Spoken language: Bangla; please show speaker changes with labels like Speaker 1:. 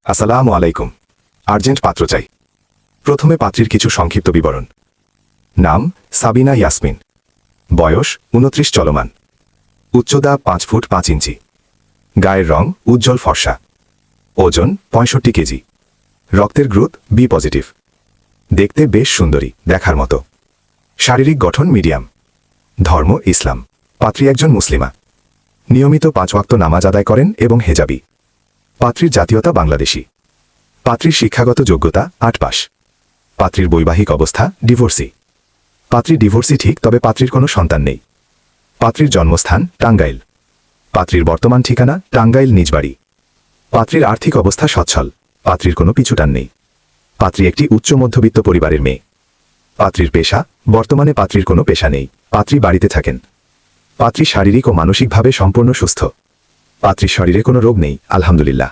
Speaker 1: আসসালামু আলাইকুম। আর্জেন্ট পাত্র চাই। প্রথমে পাত্রীর কিছু সংক্ষিপ্ত বিবরণ। নাম সাবিনা ইয়াসমিন। বয়স 29 চলমান। উচ্চতা 5 ফুট 5 ইঞ্চি। গায়ের রং উজ্জ্বল ফর্সা। ওজন 65 কেজি। রক্তের গ্রুপ বি পজিটিভ। দেখতে বেশ সুন্দরী, দেখার মতো। শারীরিক গঠন মিডিয়াম। ধর্ম ইসলাম। পাত্রী একজন মুসলিমা। নিয়মিত 5 ওয়াক্ত নামাজ আদায় করেন এবং হেজাবি। পাত্রীর জাতীয়তা বাংলাদেশী। পাত্রীর শিক্ষাগত যোগ্যতা 8 পাস। পাত্রীর বৈবাহিক অবস্থা ডিভোর্সি। পাত্রী ডিভোর্সি ঠিক, তবে পাত্রীর কোনো সন্তান নেই। পাত্রীর জন্মস্থান টাঙ্গাইল। পাত্রীর বর্তমান ঠিকানা টাঙ্গাইল নিজবাড়ি। পাত্রীর আর্থিক অবস্থা সচ্ছল। পাত্রীর কোনো পিছুটান নেই। পাত্রী একটি উচ্চ মধ্যবিত্ত পরিবারের মেয়ে। পাত্রীর পেশা, বর্তমানে পাত্রীর কোনো পেশা নেই। পাত্রী বাড়িতে থাকেন। পাত্রী শারীরিক ও মানসিকভাবে সম্পূর্ণ সুস্থ। পাত্রীর শরীরে কোনো রোগ নেই, আলহামদুলিল্লাহ।